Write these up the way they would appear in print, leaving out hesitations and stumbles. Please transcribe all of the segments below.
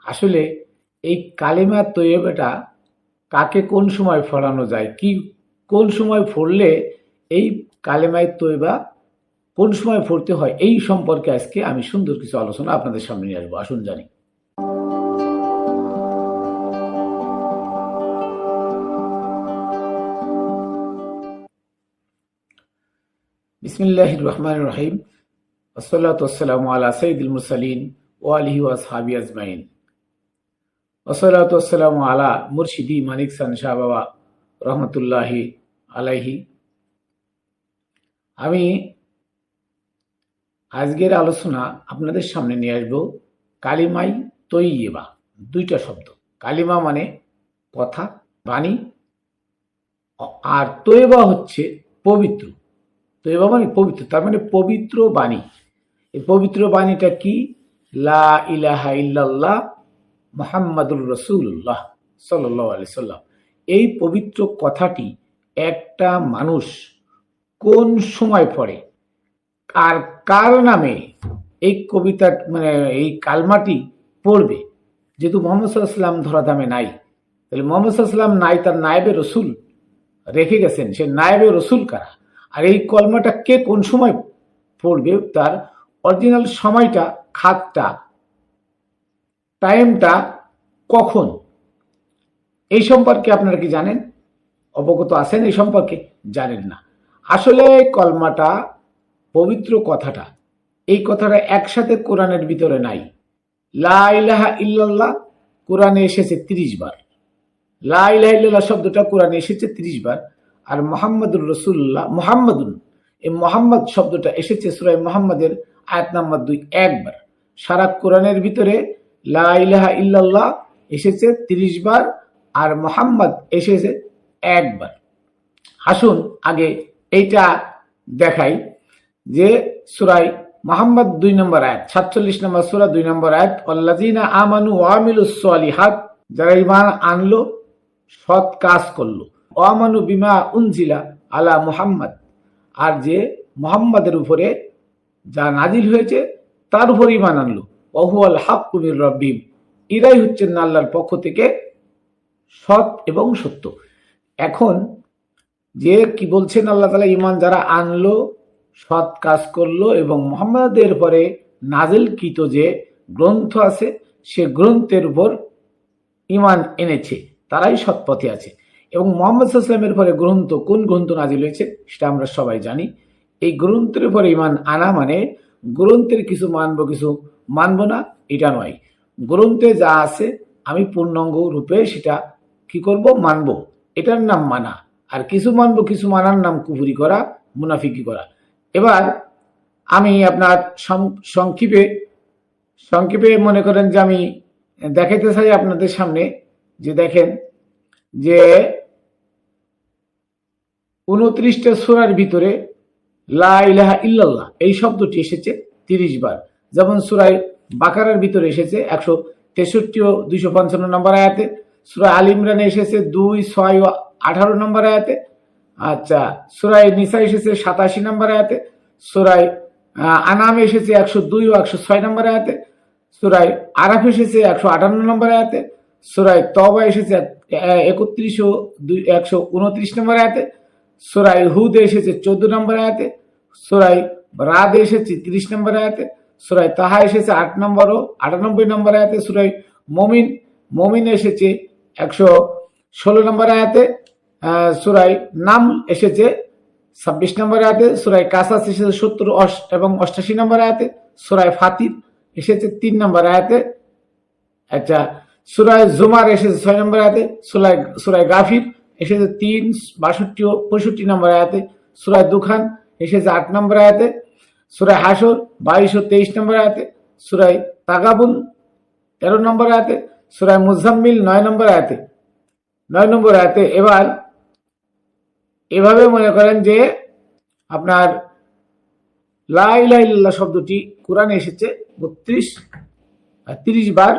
আসলে এই কালিমা তৈয়বাটা কাকে কোন সময় ফলানো যায়, কি কোন সময় পড়লে এই কালেমায় তৈবা কোন সময় পড়তে হয়, এই সম্পর্কে আজকে আমি সুন্দর কিছু আলোচনা আপনাদের সামনে নিয়ে আসবো। আসুন জানি। বিসমিল্লাহির রহমানির রহিম। ওয়াসসালাতু ওয়াসসালামু আলা সাইয়্যিদিল মুরসালিন ওয়া আলিহি ওয়া আসহাবিহি আজমাইন। ওয়াসসালাতু ওয়াসসালামু আলা মুরশিদি মানিক সান শাহ বাবা রহমতুল্লাহি আলাইহি। আমি আজকের আলোচনা আপনাদের সামনে নিয়ে আসবো কালিমাই তৈয়বা, দুইটা শব্দ। কালিমা মানে কথা, বাণী, আর তৈয়বা হচ্ছে পবিত্র। তৈয়বা মানে পবিত্র, তার মানে পবিত্র বাণী। এই পবিত্র বাণীটা কি? লা ইলাহা ইল্লাল্লাহ মুহাম্মাদুর রাসূলুল্লাহ সাল্লাল্লাহু আলাইহি সাল্লাম। এই পবিত্র কথাটি একটা মানুষ কোন সময় পড়ে আর কার নামে এই কবিতা মানে এই কালমাটি পড়বে, যেহেতু মোহাম্মদ সাল্লাল্লাহু আলাইহি সাল্লাম ধরাধামে নাই, তাহলে মোহাম্মদ সাল্লাল্লাহু আলাইহি সাল্লাম নাই, তার নায়েবে রসুল রেখে গেছেন, সে নায়েবে রসুল কারা, আর এই কলমাটা কে কোন সময় পড়বে, তার অরিজিনাল সময়টা, খাতটা, টাইমটা কখন, এই সম্পর্কে আপনারা কি জানেন? অবগত আছেন? এই সম্পর্কে জানেন না। আসলে কলমাটা, পবিত্র কথাটা, এই কথাটা একসাথে কোরআনের ভিতরে নাই। লা ইলাহা ইল্লাল্লাহ কোরআনে এসেছে 30 বার। লা ইলাহা ইল্লাল্লাহ শব্দটা কোরআনে এসেছে 30 বার। আর মুহাম্মাদুর রাসূলুল্লাহ, মুহাম্মাদুন, এই মুহাম্মদ শব্দটা এসেছে সূরা মুহাম্মাদের আয়াত নাম্বার 2 একবার। সারা কোরআনের ভিতরে লা ইলাহা ইল্লাল্লাহ এসেছে 30 বার আর মুহাম্মদ এসেছে একবার। আসুন আগে এইটা দেখাই যে সূরা মুহাম্মদ 2 নম্বর আয়াত, 47 নম্বর সূরা 2 নম্বর আয়াত, আল্লাযীনা আমানু ওয়া আমিলুস সলিহাত, যারা ঈমান আনলো, সৎ কাজ করলো, আমানু বিমা উনজিলা আলা মুহাম্মদ, আর যে মুহাম্মাদের উপরে যা নাজিল হয়েছে তার উপর ঈমান আনলো, ওয়া হুয়াল হাক্কু মির রাব্বিহিম, এরাই হচ্ছেন আল্লাহর পক্ষ থেকে সৎ এবং সত্য। এখন যে কি বলছেন আল্লাহ তাআলা, ঈমান যারা আনলো, সৎ কাজ করলো এবং মুহাম্মাদের পরে নাজিলকৃত যে গ্রন্থ আছে সে গ্রন্থের উপর ঈমান এনেছে, তারাই সৎ পথে আছে। এবং মুহাম্মদ সাল্লাল্লাহু আলাইহি ওয়াসাল্লামের পরে গ্রন্থ, কোন গ্রন্থ নাজিল হয়েছে সেটা আমরা সবাই জানি। এই গ্রন্থের উপরে ঈমান আনা মানে গ্রন্থের কিছু মানবো কিছু মানবো না, এটা নয়। গ্রন্থে যা আছে আমি পূর্ণাঙ্গ রূপে সেটা কি করব, মানবো, এটার নাম মানা। আর কিছু মানবো কিছু মানার নাম কুফরি করা, মুনাফিকি করা। এবার আমি আপনার সংক্ষেপে মনে করেন যে আমি দেখাইতে চাই আপনাদের সামনে, যে দেখেন যে 29টা সূরার ভিতরে লা ইলাহা ইল্লাল্লাহ এই শব্দটি এসেছে 30 বার। যেমন সূরা বাকারার ভিতরে এসেছে 163 ও 255 নম্বর আয়াতে, সূরা আল ইমরানে এসেছে 2, 6 ও 18 নম্বর আয়াতে, আচ্ছা সূরা নিসা এসেছে 87 নম্বর আয়াতে, সূরা আনাম এসেছে 102 ও 106 নম্বর আয়াতে, সূরা আরাফ এসেছে 158 নম্বর আয়াতে, সূরা তওবা এসেছে 31 ও 129 নম্বর আয়াতে, সূরা হুদ এসেছে 14 নম্বর আয়াতে, সূরা রাদ এসেছে 30 নম্বর আয়াতে, সূরা তাহা এসেছে 8 নম্বর ও 98 নম্বর আয়াতে, সূরা মুমিন এসেছে 116 নম্বর আয়াতে, সূরা নাম এসেছে 26 নম্বর আয়াতে, সূরা কাসাস এসেছে 70 এবং 88 নম্বর আয়াতে, সূরা ফাতির এসেছে 3 নম্বর আয়াতে, আচ্ছা সূরা জুমার এসেছে 6 নম্বর আয়াতে, সূরা গাফির এসেছে 3, 62 ও 65 নম্বর আয়াতে, সূরা দুখান এসেছে 8 নম্বর আয়াতে, সূরা হাসর 22 ও 23 নম্বর আয়াতে, সূরা তাগাবুন 13 নম্বর আয়াতে, সূরা মুজাম্মিল 9 নম্বর আয়াতে। এবার এভাবে মনে করেন যে আপনার লা ইলাহা ইল্লাল্লাহ শব্দটি কোরআনে এসেছে 30 বার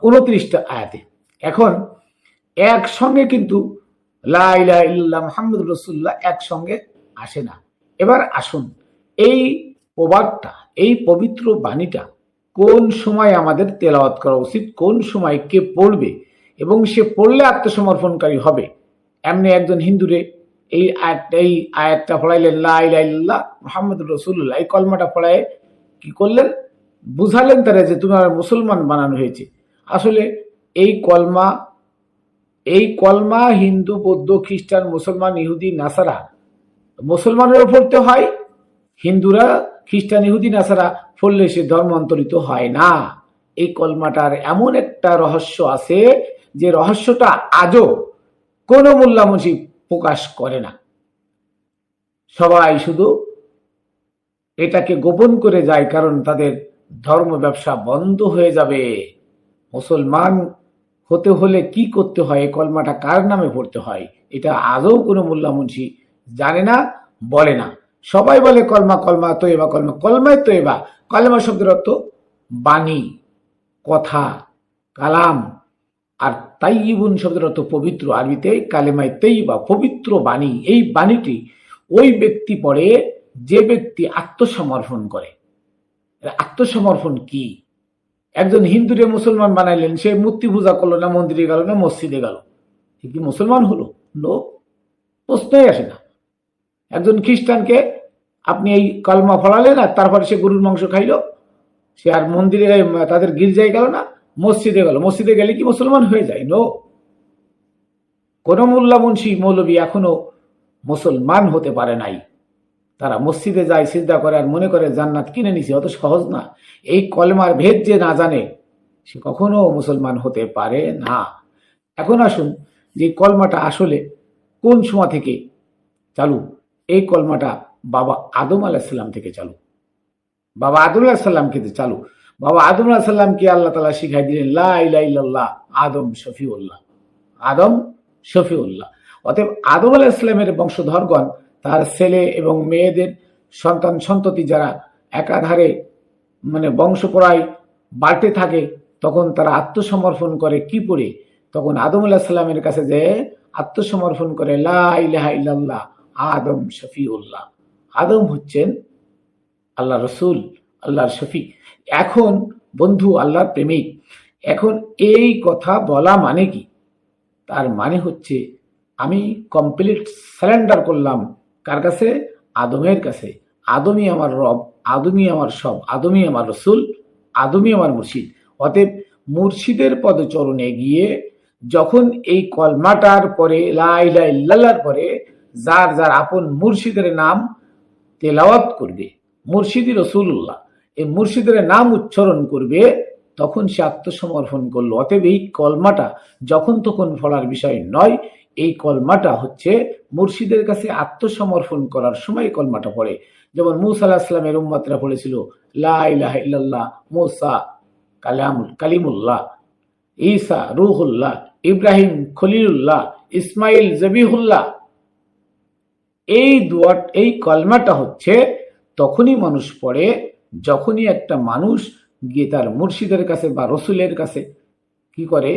29টা আয়াতে। এখন একসঙ্গে কিন্তু লা ইলাহা ইল্লাল্লাহ মুহাম্মাদুর রাসূলুল্লাহ একসঙ্গে আসে না। এবার আসুন এই প্রবাদটা, এই পবিত্র বাণীটা কোন সময় আমাদের তেলাওয়াত করা উচিত, কোন সময় কে পড়বে এবং সে পড়লে আত্মসমর্পণকারী হবে। এমনি একজন হিন্দুরে এই আয়াতটা পড়াইলেন, লা ইলাহা ইল্লাল্লাহ মুহাম্মাদুর রাসূলুল্লাহ, এই কলমাটা পড়ায় কি করলেন, বুঝালেন তারা যে তুমি আমার মুসলমান বানানো হয়েছে। আসলে এই কলমা হিন্দু, বৌদ্ধ, খ্রিস্টান, মুসলমান, ইহুদি, নাসারা, মুসলমানেরও পড়তে হয়, হিন্দুরা, খ্রিস্টান, ইহুদি, নাসারা পড়লে সে ধর্মান্তরিত হয় না। এই কলমাটার এমন একটা রহস্য আছে যে রহস্যটা আজও কোন মোল্লা মুন্সি প্রকাশ করে না। সবাই শুধু এটাকে গোপন করে যায়, কারণ তাদের ধর্ম ব্যবসা বন্ধ হয়ে যাবে। মুসলমান হতে হলে কি করতে হয়, এই কলমাটা কার নামে পড়তে হয়, এটা আজও কোনো মোল্লা মুন্সি জানে না, বলে না। সবাই বলে কলমা কলমা তৈবা, কলমা কলমায় তৈবা। কলমা শব্দের অর্থ বাণী, কথা, কালাম। আর তাইয়িবুন শব্দের অর্থ পবিত্র, আরবিতে কালেমায় তৈবা, পবিত্র বাণী। এই বাণীটি ওই ব্যক্তি পড়ে যে ব্যক্তি আত্মসমর্পণ করে। আত্মসমর্পণ কি? একজন হিন্দুরে মুসলমান বানাইলেন, সে মূর্তি পূজা করলো না, মন্দিরে গেল না, মসজিদে গেল, সে কি মুসলমান হলো? নো, প্রশ্নই আসে না। একজন খ্রিস্টানকে আপনি এই কলমা ফলালেন আর তারপরে সে গরুর মাংস খাইলো, সে আর মন্দিরে তাদের গির্জায় গেল না, মসজিদে গেল, মসজিদে গেলে কি মুসলমান হয়ে যায়? নো। কোন মোল্লা মুন্সি মৌলবী এখনো মুসলমান হতে পারে নাই। তারা মসজিদে যায়, সিজদা করে আর মনে করে জান্নাত কিনে নিছে। অত সহজ না। এই কলমার ভেদ যে না জানে সে কখনো মুসলমান হতে পারে না। এখন আসুন যে কলমাটা আসলে কোন সময় থেকে চালু। এই কলমাটা বাবা আদম আলাইহিসসালাম থেকে চালু। বাবা আদম আলাইহিসসালামকে চালু। বাবা আদম আলাইহিসসালামকে আল্লাহ তাআলা শিখাই দিলেন লা ইলাহা ইল্লাল্লাহ আদম শফিউল্লাহ, আদম শফিউল্লাহ। অতএব আদম আলাইহিসসালামের বংশধরগণ, তার ছেলে এবং মেয়েদের সন্তান সন্ততি যারা একাধারে বংশপরায় বাড়তে থাকে, তখন তারা আত্মসমর্পণ করে কি পড়ে? তখন আদম আলাইহিস সালামের কাছে যে আত্মসমর্পণ করে লা ইলাহা ইল্লাল্লাহ আদম শফিউল্লাহ। আদম হচ্ছেন আল্লাহ রসুল, আল্লাহর শফি। এখন বন্ধু, আল্লাহর প্রেমিক, এখন এই কথা বলা মানে কি? তার মানে হচ্ছে আমি কমপ্লিট সারেন্ডার করলাম কার কাছে? আদমের কাছে। আদমই আমার রব, আদমই আমার সব, আদমই আমার রসুল, আদমই আমার মুর্শিদ। অতএব মুর্শিদের পদচরণে গিয়ে যখন এই কলমাটার পরে লা ইলাহা ইল্লাল্লাহর পরে যার যার আপন মুর্শিদের নাম তেলাওয়াত করবে, মুর্শিদি রসুল্লাহ, এই মুর্শিদের নাম উচ্চারণ করবে, তখন সে আত্মসমর্পণ করলো। অতএব এই কলমাটা যখন তখন পড়ার বিষয় নয়। এই কলমাটা হচ্ছে মুর্শিদের কাছে আত্মসমর্পণ করার সময় কলমাটা পড়ে। যেমন মূসা আলাইহিস সালামের উম্মতরা পড়েছিল লা ইলাহা ইল্লাল্লাহ, মূসা কালিমুল্লাহ, ঈসা রূহুল্লাহ, ইব্রাহিম খলিলুল্লাহ, ইসমাইল জবিহুল্লাহ। এই কলমাটা হচ্ছে তখনই মানুষ পড়ে যখনই একটা মানুষ গিয়ে তার মুর্শিদের কাছে বা রসুলের কাছে কি করে?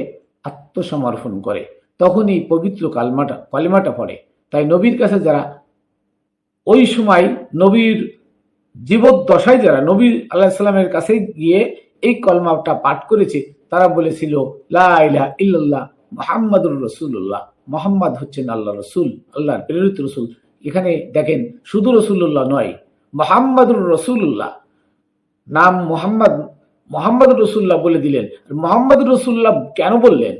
আত্মসমর্পণ করে, তখনই পবিত্র কলমাটা পড়ে। তাই নবীর কাছে যারা ওই সময় নবীর জীবদ্দশায় যারা নবী আলাইহিস সালামের কাছে গিয়ে এই কলমাটা পাঠ করেছে, তারা বলেছিল লা ইলাহা ইল্লাল্লাহ মুহাম্মাদুর রাসূলুল্লাহ। মুহাম্মদ হচ্ছেন আল্লাহ রসুল, আল্লাহর প্রেরিত রসুল। এখানে দেখেন শুধু রসুল্লাহ নয়, মুহাম্মাদুর রাসূলুল্লাহ, নাম মুহাম্মাদুর রাসূলুল্লাহ বলে দিলেন। মুহাম্মাদুর রাসূলুল্লাহ কেন বললেন?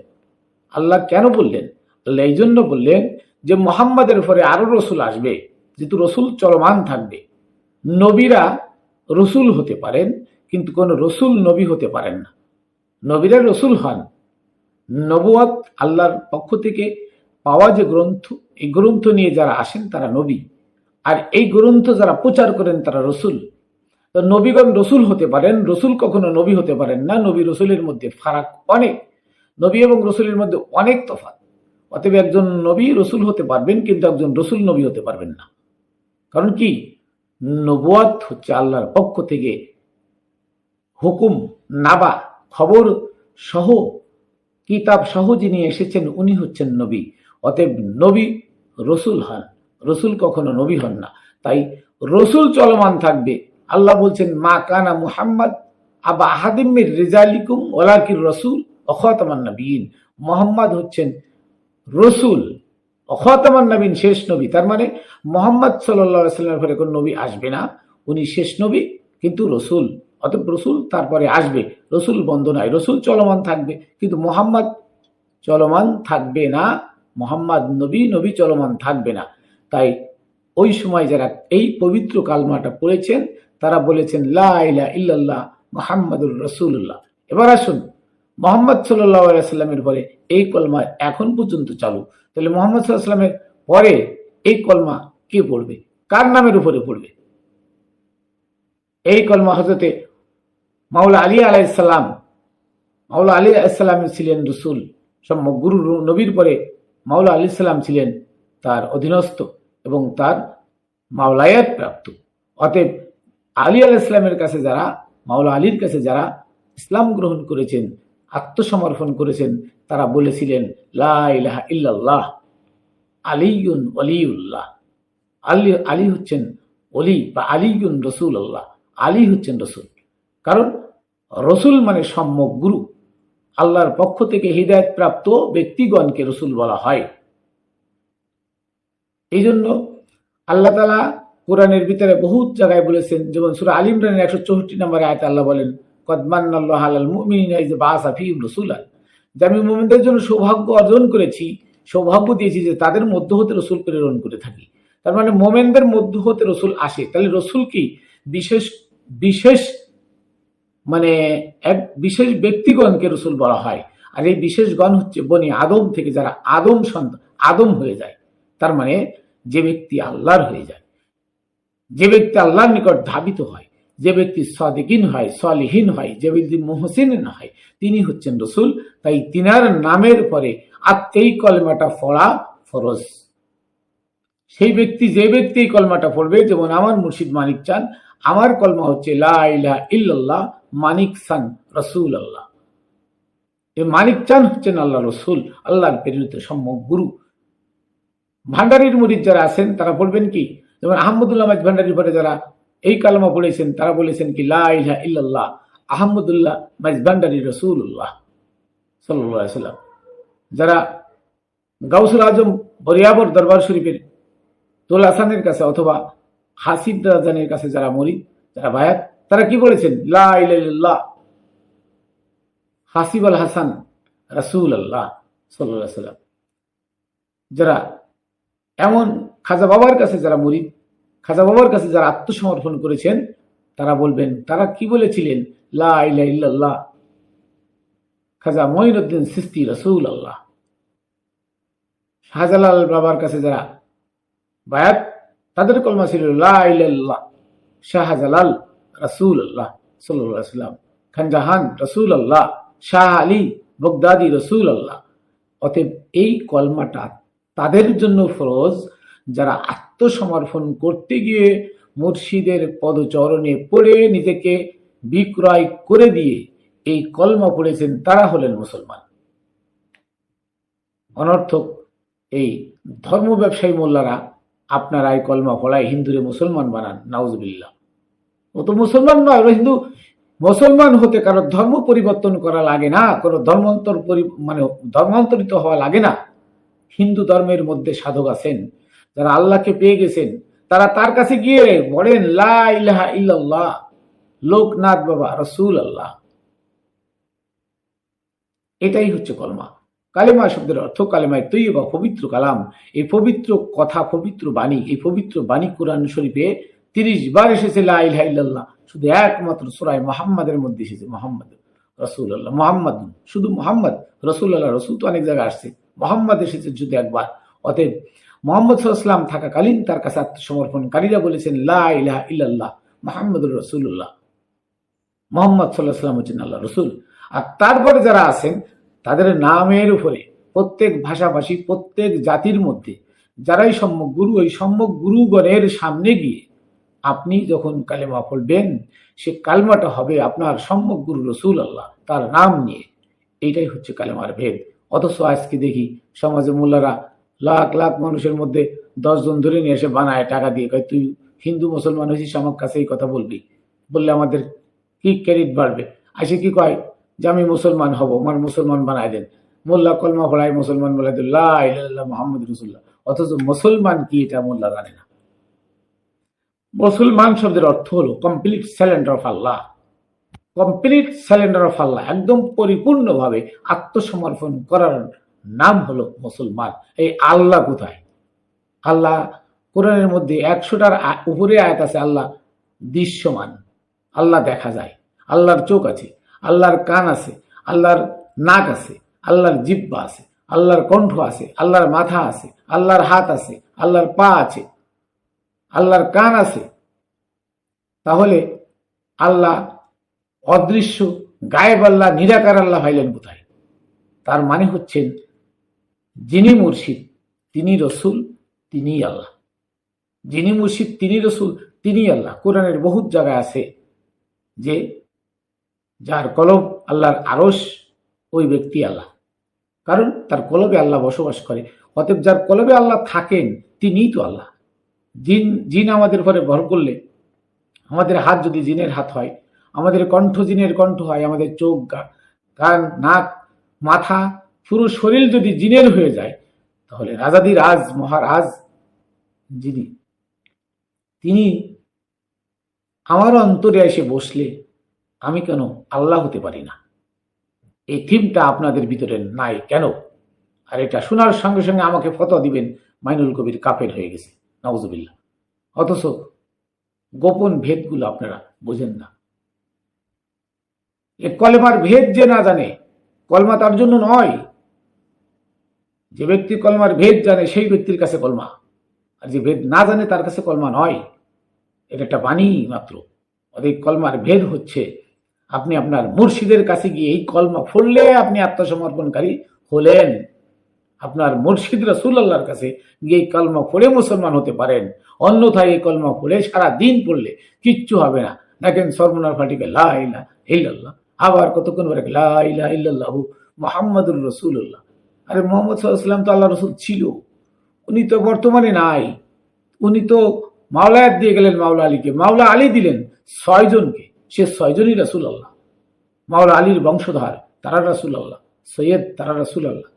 আল্লাহ কেন বললেন? আল্লাহ এই জন্য বললেন যে মুহাম্মাদের পরে আরো রসুল আসবে, যেহেতু রসুল চলমান থাকবে। নবীরা রসুল হতে পারেন, কিন্তু কোন রসুল নবী হতে পারেন না। নবীরা রসুল হন। নবুয়ত আল্লাহর পক্ষ থেকে পাওয়া যে গ্রন্থ, এই গ্রন্থ নিয়ে যারা আসেন তারা নবী, আর এই গ্রন্থ যারা প্রচার করেন তারা রসুল। তো নবীগণ রসুল হতে পারেন, রসুল কখনো নবী হতে পারেন না। নবী রসুলের মধ্যে ফারাক অনেক, নবী এবং রসুলের মধ্যে অনেক তফাৎ। অতএব একজন নবী রসুল হতে পারবেন, কিন্তু একজন রসুল নবী হতে পারবেন না। কারণ কি? নবুয়ত হচ্ছে আল্লাহর পক্ষ থেকে হুকুম নাবা, খবর সহ, কিতাব সহ যিনি এসেছেন উনি হচ্ছেন নবী। অতএব নবী রসুল হন, রসুল কখনো নবী হন না। তাই রসুল চলমান থাকবে। আল্লাহ বলছেন মা কানা মুহাম্মদ আবা আহাদিম মির রিজালিকুম ওয়ালাকির রাসূল ওয়া খাতামান নবিয়্যিন, মুহাম্মদ হচ্ছেন রসুল, খাতামান নবীন শেষ নবী। তার মানে মুহাম্মদ সাল্লাল্লাহু আলাইহি ওয়াসাল্লামের পরে কোন নবী আসবে না, উনি শেষ নবী কিন্তু রসুল। অতএব রসুল তারপরে আসবে, রসুল বন্ধ নাই, রসুল চলমান থাকবে কিন্তু মুহাম্মদ চলমান থাকবে না, মুহাম্মদ নবী, নবী চলমান থাকবে না। তাই ওই সময় যারা এই পবিত্র কালমাটা পড়েছেন তারা বলেছেন লা ইলাহা ইল্লাল্লাহ মুহাম্মাদুর রাসূলুল্লাহ। এবার আসুন, মুহাম্মদ সাল্লাল্লাহু আলাইহি ওয়াসাল্লামের পরে এই কলমা এখন পর্যন্ত চালু, তাহলে মুহাম্মদ সাল্লাল্লাহু আলাইহি ওয়াসাল্লামের পরে এই কলমা কে পড়বে, কার নামের উপরে পড়বে? এই কলমা হযরতে মাওলা আলী আলাইহিস সালাম, মাওলা আলী আলাইহিস সালাম ছিলেন রাসূল, সম্যক গুরু নবীর পরে মাওলা আলী সালাম ছিলেন তার অধীনস্থ এবং তার মাওলায়াত প্রাপ্ত। অতএব আলী আলাইহিস সালামের কাছে যারা, মাওলা আলীর কাছে যারা ইসলাম গ্রহণ করেছেন, আত্মসমর্পণ করেছেন, তারা বলেছিলেন লা ইলাহা ইল্লাল্লাহ আলিয়ুন ওয়ালিউল্লাহ। আলী হচ্ছেন ওলি বা আলিয়ুন রাসূলুল্লাহ, আলী হচ্ছেন রসুল। কারণ রসুল মানে সম্যক গুরু, আল্লাহর পক্ষ থেকে হিদায়াত প্রাপ্ত ব্যক্তিগণকে রসুল বলা হয়। এই জন্য আল্লাহ তাআলা কোরআনের ভিতরে বহুত জায়গায় বলেছেন, যেমন সূরা আল ইমরানের 164 নম্বর আয়াতে আল্লাহ বলেন কদ মান্নাল্লাহু আলাল মুমিনিনা ইয বাআসা ফীহিম রাসূলান, যে আমি মুমিনদের জন্য সৌভাগ্য অর্জন করেছি, সৌভাগ্য দিয়েছি যে তাদের মধ্য হতে রসুল প্রেরণ করে থাকি। তার মানে মুমিনদের মধ্য হতে রসুল আসে। তাহলে রসুল কি বিশেষ বিশেষ মানে এক বিশেষ ব্যক্তিগণকে রসুল বলা হয়। আর এই বিশেষগণ হচ্ছে বনি আদম থেকে যারা আদম সন্তান, আদম হয়ে যায়, তার মানে যে ব্যক্তি আল্লাহর হয়ে যায়, যে ব্যক্তি আল্লাহর নিকট ধাবিত হয়, যে ব্যক্তি সাদিকিন হয়, সালিহিন হয়, যে ব্যক্তি মুহসিন হয়, তিনি হচ্ছেন রসুল। তাই তিনার নামের পরে এই কলমাটা পড়া ফরজ। সেই ব্যক্তি, যে ব্যক্তি এই কলমাটা পড়বে, যেমন আমার মুর্শিদ মানিক চান, আমার কলমা হচ্ছে লা ইলাহা ইল্লাল্লাহ মানিক চান রাসূলুল্লাহ। এই মানিক চান হচ্ছেন আল্লাহ রসুল, আল্লাহর প্রেরিত সম্যক গুরু। ভান্ডারীর মুরিদ যারা আছেন তারা বলবেন কি, যেমন আহমদুল্লাহ মাইজ ভান্ডারীর পরে যারা এই কালমা পড়েছেন তারা বলেছেন কি লা ইলাহা ইল্লাল্লাহ আহমদুল্লাহ মাইজ ভান্ডারী রাসূলুল্লাহ সাল্লাল্লাহু আলাইহি ওয়াসাল্লাম। যারা গাউসুল আজম বরিয়াবর দরবার শরীফের তোল হাসানের কাছে অথবা হাসিব রাজানের কাছে যারা মুরিদ, যারা বায়াত, তারা কি বলেছেন লা ইলাহা ইল্লাল্লাহ হাসিব আল হাসান রাসূলুল্লাহ সাল্লাল্লাহু আলাইহি ওয়াসাল্লাম। যারা এমন খাজা বাবার কাছে যারা মুরিদ, খাজা বাবার কাছে যারা আত্মসমর্পণ করেছেন, তারা বলবেন, তারা কি বলেছিলেন লা ইলাহা ইল্লাল্লাহ খাজা মঈনুদ্দিন চিশতি রাসূলুল্লাহ। শাহজালাল বাবার কাছে যারা বায়াত, তাদের কলমা ছিল লা ইলাহা ইল্লাল্লাহ শাহজালাল রাসূলুল্লাহ সাল্লাল্লাহু আলাইহি ওয়াসাল্লাম, খানজাহান রাসূলুল্লাহ, শাহ আলী বগদাদি রাসূলুল্লাহ। অতএব এই কলমাটা তাদের জন্য ফরজ যারা আত্মসমর্পণ করতে গিয়ে মুর্শিদের পদচরণে পড়ে নিজেকে বিক্রয় করে দিয়ে এই কলমা পড়েছেন, তারা হলেন মুসলমান। অনর্থক এই ধর্ম ব্যবসায়ী মোল্লারা আপনারা এই কলমা পড়ায় হিন্দুরে মুসলমান বানান, নাউজুবিল্লাহ। ও তো মুসলমান নয়, হিন্দু। মুসলমান হতে কারো ধর্ম পরিবর্তন করা লাগে না, কোনো ধর্মান্তরিত হওয়া লাগে না। হিন্দু ধর্মের মধ্যে সাধক আছেন যারা আল্লাহকে পেয়ে গেছেন, তারা তার কাছে গিয়ে বলেন লা ইলাহা ইল্লাল্লাহ লোকনাথ বাবা রাসূলুল্লাহ। এটাই হচ্ছে কলমা। কালেমা শব্দের অর্থ কালেমায়ে তৈয়বা, পবিত্র কালাম। এই পবিত্র কথা, পবিত্র বাণী, এই পবিত্র বাণী কোরআন শরীফে 30 বার এসেছে লা ইলাহা ইল্লাল্লাহ। শুধু একমাত্র সূরা মুহাম্মাদের মধ্যে এসেছে মুহাম্মদ রাসূলুল্লাহ। মুহাম্মদ, শুধু মুহাম্মদ, রাসূলুল্লাহ, রাসূল তো অনেক জায়গায় আসছে, মুহাম্মদ এসেছে শুধু একবার। অতএব মুহাম্মদ সাল্লাল্লাহু আলাইহি ওয়াসাল্লাম থাকাকালীন তার কাছে আত্মসমর্পণকারীরা বলেছেন লা ইলাহা ইল্লাল্লাহ মুহাম্মাদুর রাসূলুল্লাহ। মুহাম্মদ সাল্লাল্লাহু আলাইহি ওয়াসাল্লাম হচ্ছেন আল্লাহর রাসূল। আর তারপরে যারা আছেন তাদের নামের উপরে প্রত্যেক ভাষাভাষী, প্রত্যেক জাতির মধ্যে যারাই সম্যক গুরু, ওই সম্যক গুরুগণের সামনে গিয়ে আপনি যখন কালেমা পড়বেন, সে কালেমাটা হবে আপনার সম্যক গুরু রাসূলুল্লাহ, তার নাম নিয়ে। এইটাই হচ্ছে কালেমার ভেদ। অথচ আজকে দেখি সমাজে মোল্লারা লাখ লাখ মানুষের মধ্যে 10 জন ধরে নিয়ে এসে বানায় টাকা দিয়ে, কয় তুই হিন্দু মুসলমান হয়েছিস, আমার কাছে এই কথা বলবি, বললে আমাদের কি ক্রেডিট বাড়বে? আসে কি কয় যে আমি মুসলমান হব, আমার মুসলমান বানাই দেন। মোল্লা কলমা পড়ায় মুসলমান বলে লা ইলাহা ইল্লাল্লাহ মুহাম্মদ রাসূলুল্লাহ, অথচ মুসলমান কি এটা মোল্লা জানে না। মুসলমান শব্দের অর্থ হলো complete surrender of Allah. Complete surrender of Allah, একদম পরিপূর্ণভাবে আত্মসমর্পণ করার নাম হলো মুসলমান। এই আল্লাহ কোথায়? আল্লাহ কোরআনের মধ্যে 100টার উপরে আয়াত আছে। আল্লাহ দৃশ্যমান, আল্লাহ দেখা যায়, আল্লাহর চোখ আছে, আল্লাহর কান আছে, আল্লাহর নাক আছে, আল্লাহর জিহ্বা আছে, আল্লাহর কণ্ঠ আছে, আল্লাহর মাথা আছে, আল্লাহর হাত আছে, আল্লাহর পা আছে, আল্লাহর কান আছে। তাহলে আল্লাহ অদৃশ্য, গায়েব আল্লাহ, নিরাকার আল্লাহ হইলেন কোথায়? তার মানে হচ্ছেন যিনি মুর্শিদ তিনি রসুল, তিনিই আল্লাহ। যিনি মুর্শিদ তিনি রসুল, তিনিই আল্লাহ। কোরআনের বহুত জায়গায় আছে যে যার কলব আল্লাহর আরশ, ওই ব্যক্তি আল্লাহ, কারণ তার কলবে আল্লাহ বসবাস করে। অতএব যার কলবে আল্লাহ থাকেন তিনিই তো আল্লাহ। জিন আমাদের উপরে ভর করলে, আমাদের হাত যদি জিনের হাত হয়, আমাদের কণ্ঠ জিনের কণ্ঠ হয়, আমাদের চোখ, কান, নাক, মাথা, পুরো শরীর যদি জিনের হয়ে যায়, তাহলে রাজাদিরাজ মহারাজ যিনি, তিনি আমার অন্তরে এসে বসলে আমি কেন আল্লাহ হতে পারি না? এই থিমটা আপনাদের ভিতরে নাই কেন? আর এটা শোনার সঙ্গে সঙ্গে আমাকে ফতোয়া দিবেন মাইনুল কবির কাফের হয়ে গেছে, নাউজুবিল্লাহ। অথচ গোপন ভেদগুলো আপনারা বোঝেন না। এ কলেমার ভেদ যে না জানে, কলমা তার জন্য নয়। যে ব্যক্তি কলমার ভেদ জানে সেই ব্যক্তির কাছে কলমা, আর যে ভেদ না জানে তার কাছে কলমা নয়। এটা একটা বাণী মাত্র। অধিক কলমার ভেদ হচ্ছে আপনি আপনার মুর্শিদের কাছে গিয়ে এই কলমা পড়লে আপনি আত্মসমর্পণকারী হলেন। আপনার মুর্শিদ রাসূলুল্লাহর কাছে গিয়ে এই কলমা পড়ে মুসলমান হতে পারেন। অন্যথায় এই কলমা পড়ে সারা দিন পড়লে কিচ্ছু হবে না। দেখেন সর্বনার ফাটিকে লা ইলাহা ইল্লাল্লাহ, আবার কতক্ষণ পরে লা ইলাহা ইল্লাল্লাহু মুহাম্মাদুর রাসূলুল্লাহ। আরে মুহাম্মদ সাল্লাল্লাহু আলাইহি ওয়াসাল্লাম তো আল্লাহ রাসূল ছিল, উনি তো বর্তমানে নাই। উনি তো মাওলায়াত দিয়ে গেলেন মাওলা আলীকে, মাওলা আলী দিলেন 6 জনকে, সে 6 জনই রাসূলুল্লাহ। মাওলা আলীর বংশধর তারা রাসূলুল্লাহ, সৈয়দ তারা রাসূলুল্লাহ।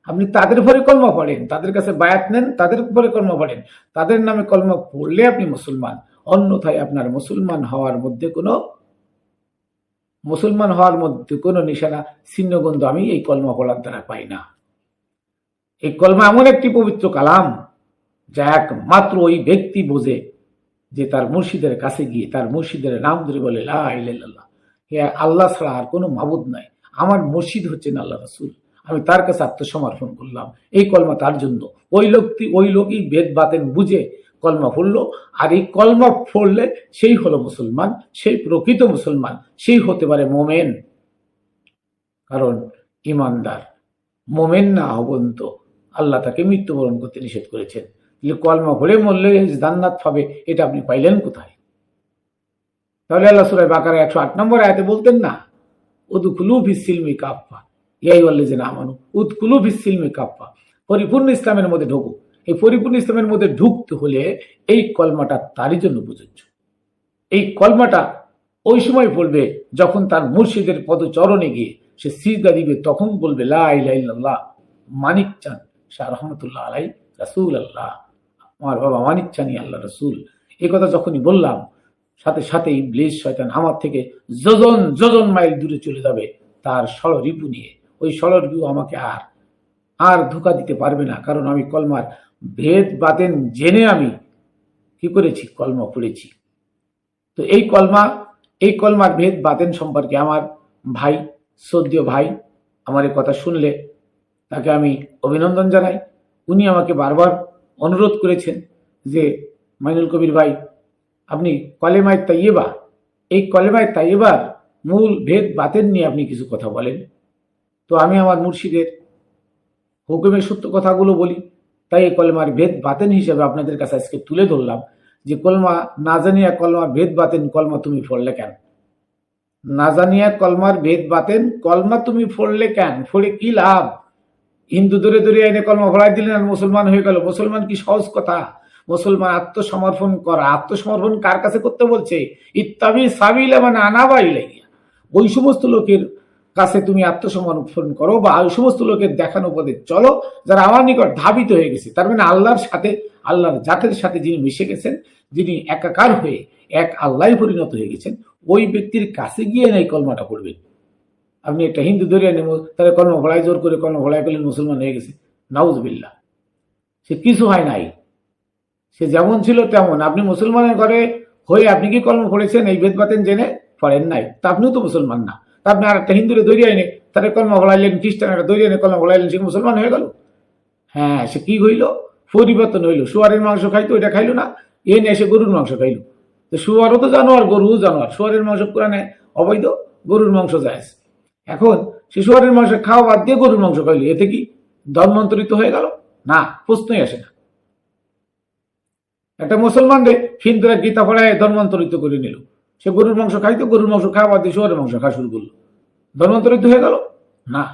আপনি তাদের উপরে কলমা পড়েন, তাদের কাছে বায়াত নেন, তাদের উপরে কলমা পড়েন, তাদের নামে কলমা পড়লে আপনি মুসলমান। অন্যথায় আপনার মুসলমান হওয়ার মধ্যে কোনো নিশানা চিহ্নগন্ধ আমি এই কলমা পড়ার দ্বারা পাই না। এই কলমা এমন একটি পবিত্র কালাম যা একমাত্র ওই ব্যক্তি বোঝে যে তার মুর্শিদের কাছে গিয়ে তার মুর্শিদের নাম ধরে বলে লা ইলাহা ইল্লাল্লাহ, হে আল্লাহ ছাড়া আর কোনো মাবুদ নাই, আমার মুর্শিদ হচ্ছেন আল্লাহ রাসূল, আমি তার কাছে আত্মসমর্পণ করলাম। এই কলমা তার জন্য। ওই লোকই বেদ বাতেন বুঝে কলমা পড়লো, আর এই কলমা পড়লে সেই হলো মুসলমান, সেই প্রকৃত মুসলমান, সেই হতে পারে মোমেন। কারণ ইমানদার মোমেন না হবেন তো আল্লাহ তাকে মৃত্যুবরণ করতে নিষেধ করেছেন। কলমা পড়ে মরলে জান্নাত পাবে, এটা আপনি পাইলেন কোথায়? তাহলে আল্লাহ সূরা বাকারা 108 নম্বর আয়াতে বলতেন না, উদখুলু ফিস সিলমি কাফা, ইয়া আইয়ুহাল্লাযিনা আমানু উদখুলু ফিস সিলমি কাফা, পরিপূর্ণ ইসলামের মধ্যে ঢোকো। এই পরিপূর্ণ ইসলামের মধ্যে ঢুকতে হলে এই কলমাটা তারই জন্য প্রযোজ্য। এই কলমাটা ওই সময় পড়বে যখন তার মুর্শিদের পদচরণে গিয়ে সে সিজদা দিবে, তখন বলবে লা ইলাহা ইল্লাল্লাহ। মানিক চাঁদ শাহ রহমতুল্লাহ আলাই, রাসূলুল্লাহ, আমার বাবা মানিক চাঁদি আল্লাহ রাসূল, এই কথা যখনই বললাম সাথে সাথে ইবলিস শয়তান আমার থেকে যোজন মাইল দূরে চলে যাবে তার ষড়রিপু নিয়ে। ওই ষড়রিপু আমাকে আর ধোঁকা দিতে পারবে না, কারণ আমি কলমার ভেদ বাতেন জেনে আমি কি করেছি, কলমা পড়েছি। তো এই কলমার ভেদ বাতেন সম্পর্কে আমার ভাই, শ্রদ্ধেয় ভাই, আমার এই কথা শুনলে তাকে আমি অভিনন্দন জানাই। উনি আমাকে বারবার অনুরোধ করেছেন যে মাইনুল কবির ভাই, আপনি কলেমায়ে তাইয়্যিবা, এই কলেমায়ে তাইয়্যিবার মূল ভেদ বাতেন নিয়ে আপনি কিছু কথা বলেন। তো আমি আমার মুর্শিদের হুকুমের সত্য কথাগুলো বলি, তাই এই কলেমার ভেদ বাতেন হিসেবে আপনাদের কাছে আজকে তুলে ধরলাম যে কলমা না জানিয়া কলমার ভেদ বাতেন কলমা তুমি পড়লে কেন? না জানিয়া কলমার ভেদ বাতেন কলমা তুমি পড়লে কেন? পড়ে কি লাভ? হিন্দু ধরে এনে কলমা পড়াই দিলেন আর মুসলমান হয়ে গেল। মুসলমান কি সহজ কথা? মুসলমান আত্মসমর্পণ করা। আত্মসমর্পণ কার কাছে করতে বলছে? ইত্তাবি সাবিলা মানে আনাবা ইলাইয়া, ওই সমস্ত লোকের কাছে তুমি আত্মসমর্পণ করো, বা ওই সমস্ত লোকের দেখানো পথে চলো যারা আমার নিকট ধাবিত হয়ে গেছে। তার মানে আল্লাহর সাথে, আল্লাহর জাতের সাথে যিনি মিশে গেছেন, যিনি একাকার হয়ে এক আল্লাহ পরিণত হয়ে গেছেন, ওই ব্যক্তির কাছে গিয়ে নাই কলমাটা পড়বেন। আপনি একটা হিন্দু ধরে নেব, তাহলে কলমা ভোড়ায় জোর করে কলমা ভোড়ায় করলেন, মুসলমান হয়ে গেছে। নাউজুবিল্লাহ, সে কিছু হয় নাই, সে যেমন ছিল তেমন। আপনি মুসলমানের ঘরে হয়ে আপনি কি কলমা পড়েছেন এই ভেদ বাতেন জেনে? পড়েন নাই, তা আপনিও তো মুসলমান না। তা আপনি আর একটা হিন্দুরে দৌড়িয়ে এনে তাদের কলমা ভোড়াইলেন, খ্রিস্টান একটা দৌড়িয়ে এনে কলমা ভোড়াইলেন, সে মুসলমান হয়ে গেল? হ্যাঁ, সে কি হইল? পরিবর্তন হইল। শুয়ারের মাংস খাইতো, এটা খাইলো না, এনে এসে গরুর মাংস খাইলো। তো শুয়ারও তো জানোয়ার, গরুও জানোয়ার। শুয়ারের মাংস কোরআনে অবৈধ, গরুর মাংস জায়েজ। এখন সে শুয়ারের মাংস খাওয়া বাদ দিয়ে গরুর মাংস খাইলো, এতে কি ধর্মান্তরিত হয়ে গেল? না, প্রশ্নই আসে না। একটা মুসলমান রে হিন্দুরা গীতা পড়ায় ধর্মান্তরিত করে নিল, সে গরুর মাংস খাইতো, গরুর মাংস খাওয়া বাদ দিয়ে শুয়ারের মাংস খাওয়া শুরু করলো, ধর্মান্তরিত হয়ে গেল? না,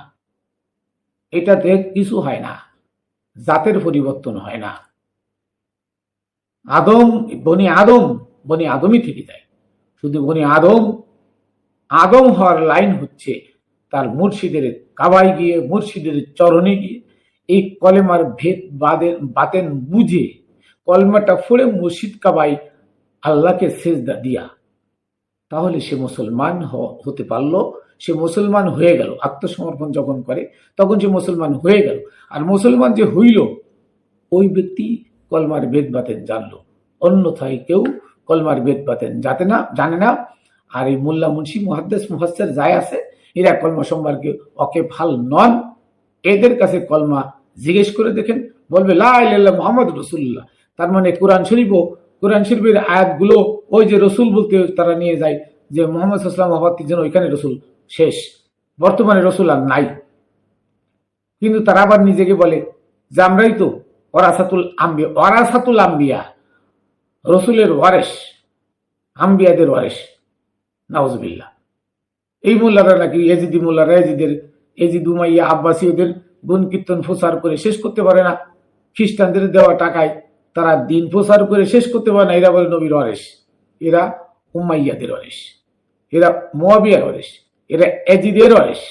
এটাতে কিছু হয় না, জাতের পরিবর্তন হয় না। আদম, বনি আদমই থেকে যায়। শুধু বনি আদম হওয়ার লাইন হচ্ছে তার মুর্শিদের কাবায় গিয়ে, মুর্শিদের চরণে গিয়ে এই কলেমার ভেদ বাতেন বুঝে কলমাটা ফুড়ে মুর্শিদ কাবাই আল্লাহকে সেজদা দিয়া, তাহলে সে মুসলমান হতে পারলো, সে মুসলমান হয়ে গেল। আত্মসমর্পণ যখন করে তখন সে মুসলমান হয়ে গেল। আর মুসলমান যে হইল, ওই ব্যক্তি কলমার বেদ বাতেন জানলো, অন্যথায় কেউ কলমার বেদ বাতেন জানে না। আর এই মোল্লা মুন্সি মুহাদ্দিস মুফাসসির যাই আছে, এরা কলমা সম্পর্কে ওয়াকিবহাল নন। এদের কাছে কলমা জিজ্ঞেস করে দেখেন, বলবে লা ইলাহা ইল্লাল্লাহ মুহাম্মাদুর রাসূলুল্লাহ। তার মানে কোরআন শরীফের আয়াতগুলো ওই যে রসুল বলতে তারা নিয়ে যায়, যে মুহাম্মদ সাল্লাল্লাহু আলাইহি ওয়াসাল্লাম ওয়াফাতের জন্য ওইখানে রসুল শেষ, বর্তমানে রসুল আর নাই। কিন্তু তারা আবার নিজেকে বলে যে আমরাই তো ওয়ারাসাতুল আম্বিয়া, রসুলের ওয়ারেস, আম্বিয়াদের ওয়ারেস। নাউজুবিল্লাহ। এই মোল্লারা নাকি এজিদি মোল্লারা এজিদ উমাইয়া আব্বাসী ওদের গুণ কীর্তন প্রচার করে শেষ করতে পারে না। খ্রিস্টানদের দেওয়া টাকায় তারা দিন প্রচার করে শেষ করতে পারে না। এরা বলে নবীর ওয়ারেস, এরা উমাইয়াদের ওয়ারেস, এরা মুয়াবিয়ার ওয়ারেস, এরা এজিদের ওয়ারেস।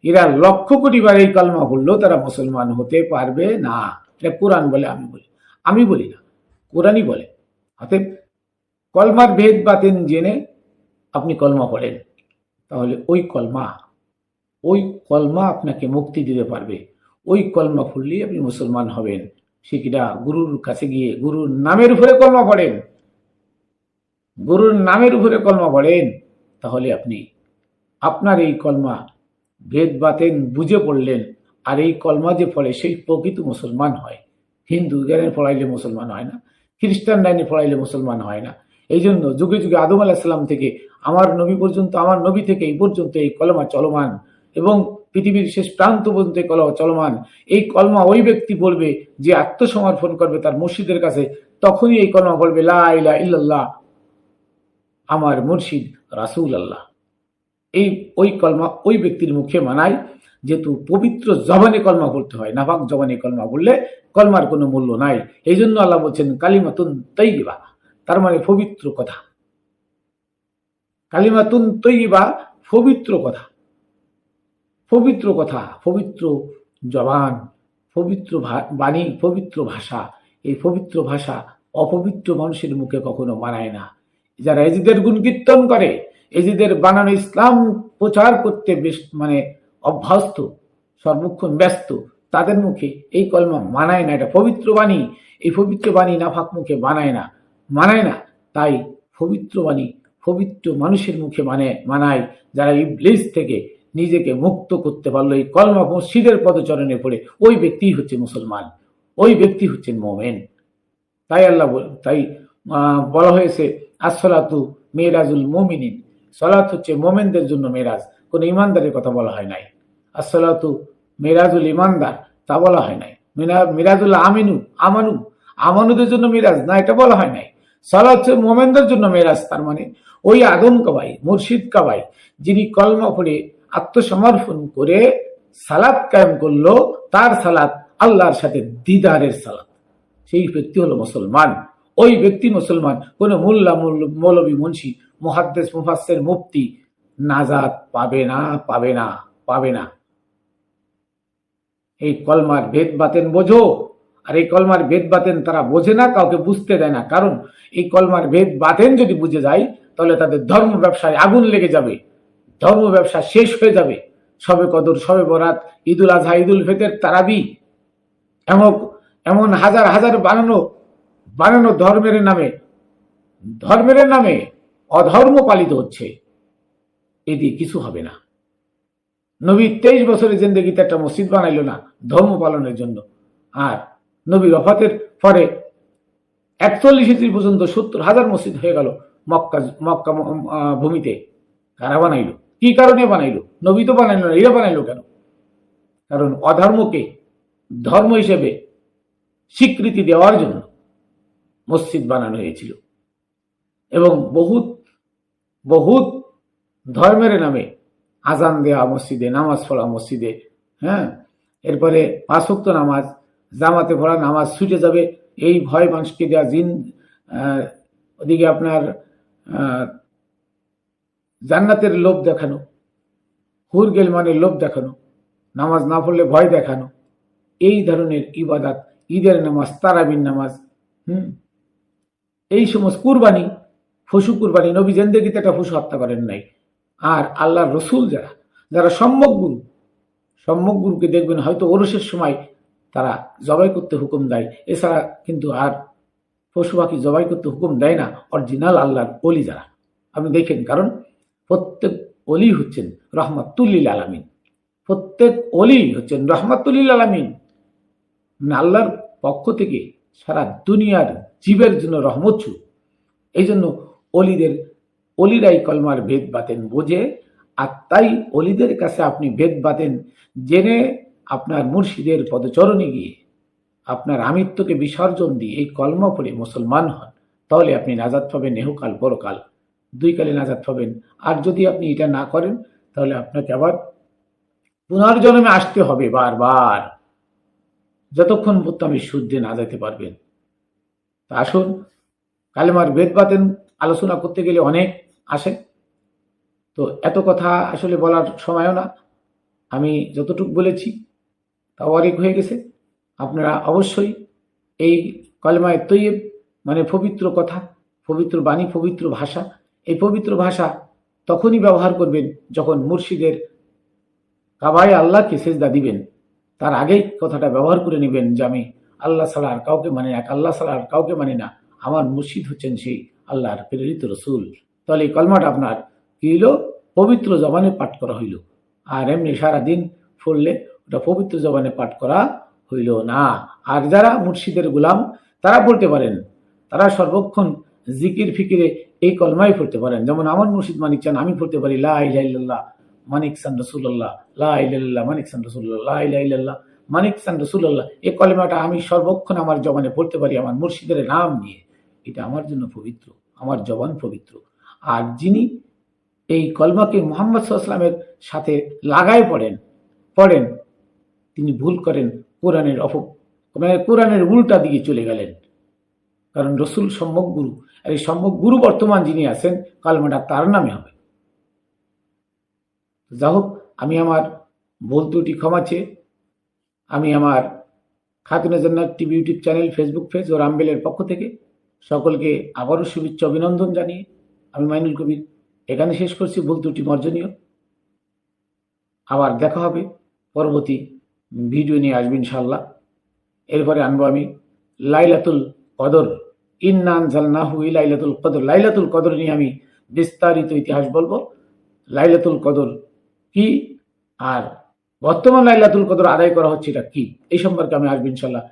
এরা লক্ষ কোটি বার এই কলমা পড়লেও তারা মুসলমান হতে পারবে না। এটা কোরআন বলে, আমি বলি না, কোরআনই বলে। অতএব কলমার ভেদ বাতেন জেনে আপনি কলমা পড়েন, তাহলে ওই কলমা আপনাকে মুক্তি দিতে পারবে। ওই কলমা পড়লেই আপনি মুসলমান হবেন। শিখরা গুরুর কাছে গিয়ে গুরুর নামের উপরে কলমা পড়েন, গুরুর নামের উপরে কলমা পড়েন, তাহলে আপনি আপনার এই কলমা ভেদ বাতেন বুঝে পড়লেন। আর এই কলমা যে পড়ে সেই প্রকৃত মুসলমান হয়। হিন্দু জ্ঞানে পড়াইলে মুসলমান হয় না, খ্রিস্টান লাইনে পড়াইলে মুসলমান হয় না। এই জন্য যুগে যুগে আদম আলাইহিস সালাম থেকে আমার নবী পর্যন্ত, আমার নবী থেকে এই পর্যন্ত এই কলমা চলমান, এবং পৃথিবীর শেষ প্রান্ত পর্যন্ত এই কলমা চলমান। এই কলমা ওই ব্যক্তি বলবে যে আত্মসমর্পণ করবে তার মুর্শিদের কাছে, তখনই এই কলমা বলবে লা ইলাহা ইল্লাল্লাহ, আমার মুর্শিদ রাসূল আল্লাহ। ওই কলমা ওই ব্যক্তির মুখে মানায়, যেহেতু পবিত্র জবানে কলমা বলতে হয়। নাপাক জবানে কলমা বললে কলমার কোনো মূল্য নাই। এই জন্য আল্লাহ বলছেন কালিমাতুন তাইয়্যিবা, তার মানে পবিত্র কথা। কালিমাতুন তাইয়্যিবা, পবিত্র কথা, পবিত্র কথা, পবিত্র জবান, পবিত্র বাণী, পবিত্র ভাষা। এই পবিত্র ভাষা অপবিত্র মানুষের মুখে কখনো মানায় না। যারা এজিদের গুণ কীর্তন করে, এজিদের বানানো ইসলাম প্রচার করতে বেশ অভ্যস্ত, সর্বক্ষণ ব্যস্ত, তাদের মুখে এই কলমা মানায় না। এটা পবিত্র বাণী, এই পবিত্র বাণী নাফাক মুখে মানায় না। তাই পবিত্র বাণী পবিত্র মানুষের মুখে মানায়। যারা ইবলিস থেকে নিজেকে মুক্ত করতে পারলো এই কলমা মসজিদের পদচরণে পড়ে, ওই ব্যক্তি হচ্ছে মুসলমান, ওই ব্যক্তি হচ্ছেন মোমেন। তাই বলা হয়েছে আসসালাতু মেরাজুল মুমিনিন, সালাত হচ্ছে মোমেনদের জন্য মেরাজ। কোন ইমানদারের কথা বলা হয় নাই। আসসালাতু মেরাজুল ইমানদার, তা বলা হয় নাই। মিরাজুল আমানুদের জন্য মিরাজ না, এটা বলা হয় নাই। সালাত হচ্ছে মোমেনদের জন্য মেরাজ। তার মানে ওই আদম কাবাই, মুর্শিদ কাবাই, যিনি কলমা পড়ে আত্মসমর্পণ করে সালাত কায়েম করলো, তার সালাত আল্লাহর সাথে দিদারের সালাত। সেই ব্যক্তি হলো মুসলমান। ওই ব্যক্তি মুসলমান। কোন মোল্লা মৌলবী মুন্সি মুহাদ্দিস মুফাসসির মুফতি নাজাত পাবে না, পাবে না, পাবে না। এই কলমার ভেদ বাতেন বোঝো। আর এই কলমার ভেদ বাতেন তারা বোঝে না, কাউকে বুঝতে দেয় না। কারণ এই কলমার ভেদ বাতেন যদি বুঝে যায় তাহলে তাদের ধর্ম ব্যবসায় আগুন লেগে যাবে, ধর্ম ব্যবসা শেষ হয়ে যাবে। শবে কদর, শবে বরাত, ঈদুল আজহা, ঈদুল ফিতর, তারাবি, এমন হাজার হাজার বানানো ধর্মের নামে অধর্ম পালিত হচ্ছে। এ দিয়ে কিছু হবে না। নবী 23 বছরের জিন্দেগিতে একটা মসজিদ বানাইলো না ধর্ম পালনের জন্য। আর নবীর ওফাতের পরে 41 হিজরি পর্যন্ত 70,000 মসজিদ হয়ে গেল মক্কা ভূমিতে। কারা বানাইলো? কি কারণে বানাইলো? নবী তো বানাইলো না, এরা বানাইলো কেন? কারণ অধর্মকে ধর্ম হিসেবে স্বীকৃতি দেওয়ার জন্য মসজিদ বানানো হয়েছিল। এবং বহুত বহুত ধর্মের নামে আজান দেওয়া মসজিদে, নামাজ পড়া মসজিদে, হ্যাঁ, এরপরে 5 ওয়াক্ত নামাজ, জামাতে পড়া নামাজ ছুটে যাবে এই ভয় মানুষকে দেওয়া। ওদিকে আপনার জান্নাতের লোভ দেখানো, হুর গেলমানের লোভ দেখানো, নামাজ না পড়লে ভয় দেখানো, এই ধরনের ইবাদত, ঈদের নামাজ, তারাবির নামাজ, এই সমস্ত কুরবানি, পশু কুরবানি, নবী জিন্দেগিতে একটা পশু হত্যা করেন নাই। আর আল্লাহর রসুল যারা সম্যক গুরুকে দেখবেন হয়তো ওরসের সময় তারা জবাই করতে হুকুম দেয়, এছাড়া কিন্তু আর পশু পাখি জবাই করতে হুকুম দেয় না অরিজিনাল আল্লাহর ওলি যারা। আপনি দেখেন, কারণ প্রত্যেক ওলি হচ্ছেন রহমাতুল্লিল আলামিন, প্রত্যেক ওলি হচ্ছেন রহমাতুল্লিল আলামিন, আল্লাহর পক্ষ থেকে সারা দুনিয়ার জীবের জন্য রহমত। এই জন্য অলিরাই কলমার ভেদ বাতেন বোঝে। আর তাই অলিদের কাছে আপনি ভেদ বাতেন জেনে আপনার মুর্শিদের পদচরণে গিয়ে আপনার আমিত্বকে বিসর্জন দিয়ে এই কলমা পড়ে মুসলমান হন, তাহলে আপনি নাজাত পাবেন ইহকাল পরকাল, 2 কালে নাজাত পাবেন। আর যদি আপনি এটা না করেন তাহলে আপনাকে আবার পুনর্জন্মে আসতে হবে বারবার, যতক্ষণ পর্যন্ত আপনি শুদ্ধে না যেতে পারবেন। তা আসুন, কালেমার ভেদ বাতেন আলোচনা করতে গেলে অনেক আসে, তো এত কথা আসলে বলার সময়ও না। আমি যতটুকু বলেছি তাও অনেক হয়ে গেছে। আপনারা অবশ্যই এই কলেমায়ে তৈয়ব মানে পবিত্র কথা, পবিত্র বাণী, পবিত্র ভাষা, এই পবিত্র ভাষা তখনই ব্যবহার করবেন যখন মুর্শিদের কাবায় আল্লাহকে সেজদা দিবেন, তার আগেই কথাটা ব্যবহার করে নেবেন যে আমি আল্লাহ ছাড়া আর কাউকে মানি না, আল্লাহ ছাড়া আর কাউকে মানি না, আমার মুর্শিদ হচ্ছেন সেই আল্লাহর প্রেরিত রসুল। তাহলে এই কলমাটা আপনার কি হইল? পবিত্র জবানে পাঠ করা হইল। আর এমনি সারাদিন পড়লে ওটা পবিত্র জবানে পাঠ করা হইল না। আর যারা মুর্শিদের গোলাম তারা পড়তে পারেন, তারা সর্বক্ষণ জিকির ফিকিরে এই কলমাই পড়তে পারেন। যেমন আমার মুর্শিদ মানিক চান আমি পড়তে পারি লা ইলাহা ইল্লাল্লাহ মানিক চান রাসূলুল্লাহ, লা ইলাহা ইল্লাল্লাহ মানিক চান রাসূলুল্লাহ, লা ইলাহা ইল্লাল্লাহ মানিক চান রাসূলুল্লাহ। এই কলেমাটা আমি সর্বক্ষণ আমার জবানে পড়তে পারি আমার মুর্শিদের নাম নিয়ে। এটা আমার জন্য পবিত্র, আমার জবান পবিত্র। আর যিনি এই কলমাকে মুহাম্মদ সাল্লাল্লাহু আলাইহি ওয়াসাল্লামের সাথে লাগায় পড়েন তিনি ভুল করেন, কোরআনের উল্টা দিকে চলে গেলেন। কারণ রসুল সম্যক গুরু, আর এই সম্যক গুরু বর্তমান যিনি আছেন কলমাটা তার নামে হবে। যা হোক, আমি আমার ভুল ত্রুটি ক্ষমা চেয়ে আমি আমার Khatune Jannat TV YouTube channel, Facebook page ও রামবেলের পক্ষ থেকে সকলকে আবারও শুভেচ্ছা অভিনন্দন জানিয়ে আমি মাইনুল কবির এখানে শেষ করছি। ভুল ত্রুটি মার্জনীয়। আবার দেখা হবে, পরবর্তী ভিডিও নিয়ে আসবো ইনশাআল্লাহ। এরপরে আনবো আমি লাইলাতুল কদর, ইন্না আনজালনাহু লাইলাতুল কদর। লাইলাতুল কদর নিয়ে আমি বিস্তারিত ইতিহাস বলবো। লাইলাতুল কদর কি আর বর্তমান লাইলাতুল কদর আদায় করা হচ্ছে এটা কি, এই সম্পর্কে আমি আসবো ইনশাআল্লাহ